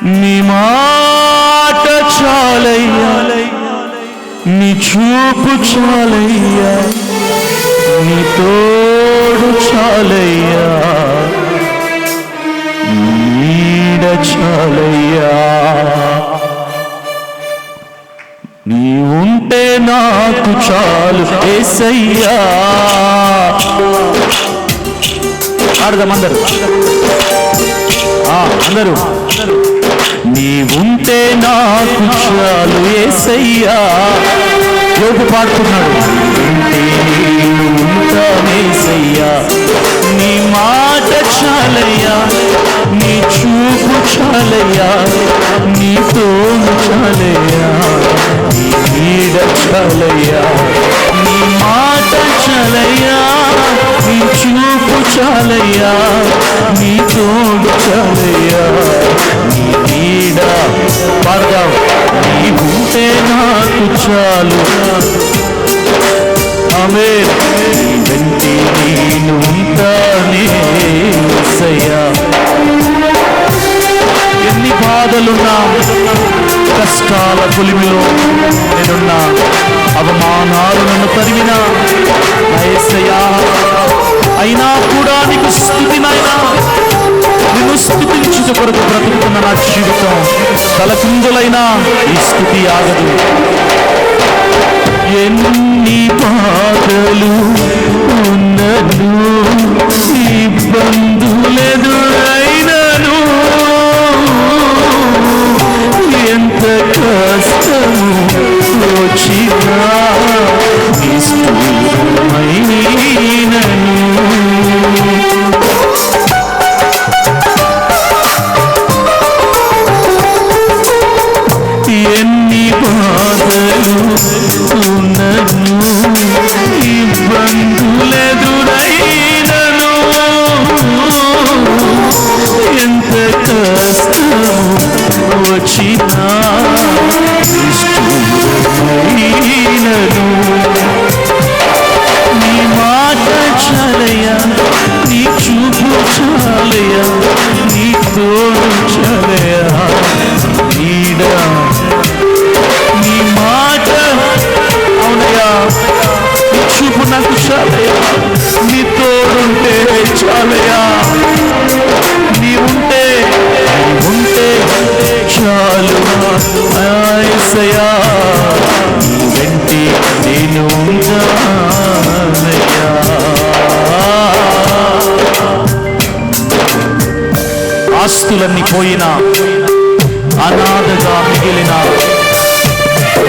నీ మాట చాలయ్యా, నీ చూపు చాలయ్యా, నీ తోడు చాలయ్యా, నీడ చాలయ్యా. నీ ఉంటే నాకు చాలు యేసయ్యా. ఆడదాం అందరూ, అందరూ. నీ ఉంటే నాకు చాలు యేసయ్యా. యోగు పాడుతున్నాడు, ఉంటే నేను ఉంటానేసయ్యా. నీ మాట చాలయ్యా, నీ చూపు చాలయ్యా, నీ తోడు చాలయ్యా, నీ నీడ చాలయ్యా. నీ మాట చాలయ్యా, నీ చూపు చాలయ్యా, నీ తోడు చాలయ్యా, నీ నీడ. పాడదాం, నీ ఉంటే నాకు చాలు. ఆమేన్. నీ వెంటే నేను ఉంటానే యేసయ్యా. ఎన్ని బాధలున్నా, కష్టాల కొలిమిలో నేనున్నా, అవమానాలు నన్ను తరిమినా నా యేసయ్యా, అయినా కూడా నీకు స్తుతి నాయనా. నిన్ను స్తుతించుట కొరకు బ్రతుకుతున్న నా జీవితం తలకిందులైనా ఈ స్తుతి ఆగదు. ఎన్ని బాధలు ఉన్నను, ఇబ్బందులెదురైనను, ఎంత కష్టము వచ్చినా నిష్ఠూరమైనను, ఎన్ని బాధలు ఉన్నను, ఇబ్బందులెదురైనను, ఎంత కష్టము వచ్చినా నిష్ఠూరమైనను. నీ మాట చాలయ్యా, నీ చూపు చాలయ్యా, నీ తోడు చాలయ్యా, నీడ. నీ మాట అవునయ్యా, నీ చూపు నాకు చాలయ్యా, నీ తోడుంటే చాలయ్యా. నీ ఉంటే చాలు యేసయ్యా. నీ వెంటే నేను ఉంటానయ్యా. ఆస్తులన్నీ పోయినా, అనాథగా మిగిలిన,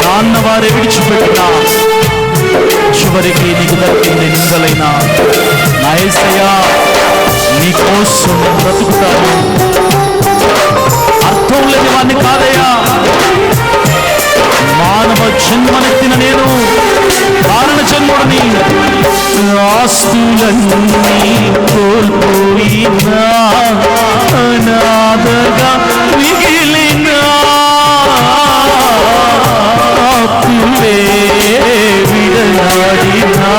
నాన్నవారే విడిచిపెట్టిన, చివరికి నీకు దక్కింది నిందలైనా నా యేసయ్యా, నీ కోసం నేను బ్రతుకుతాను. అర్థం లేని వాడిని కాదయ్యా, మానవ జన్మనెత్తిన నేను కారణ జన్ముడిని. ఆస్తులన్నీ కోల్పోయినా, అనాథగా మిగిలిన, ఆపులే విడనాడినా,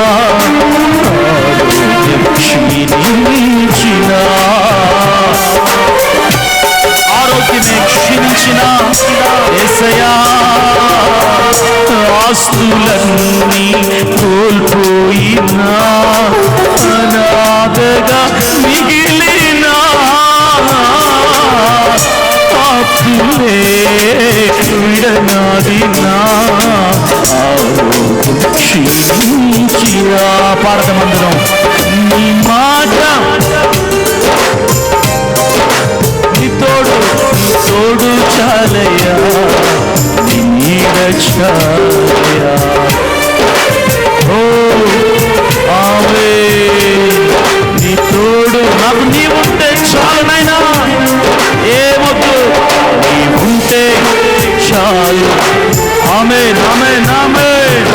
ఆరోగ్యం క్షీణించిన, ఆరోగ్యమే క్షీణించిన యేసయ్యా, ఆస్తులన్నీ కోల్పోయినా, అనాథగా మిగిలిన, ఆపులే విడనాడినా, ఆరోగ్యం క్షీణించిన. పాడదమందరం. నీ మాట, నీ తోడు చాలయ్యా, నీ నీడ చాలయ్యా. ఓ ఆమేన్. నీ తోడు నాకు నీ ఉంటే చాలు నాయనా, ఏమొద్దు, నీ ఉంటే చాలు. ఆమేన్, ఆమేన్, ఆమేన్.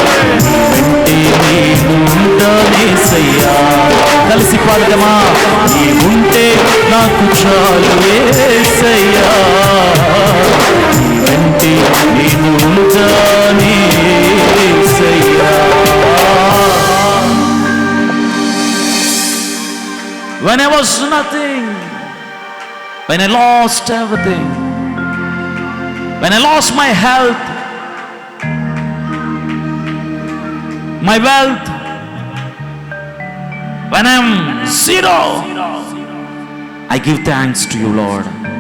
వెంటే నేను ఉంటానేసయ్యా. కలిసి పాడదమా. నీ ఉంటే నాకు చాలు యేసయ్యా, వెంటే నేను ఉంటానేసయ్యా. When I was nothing, when I lost everything, when I lost my health, my wealth, when I'm zero, I give thanks to you, Lord.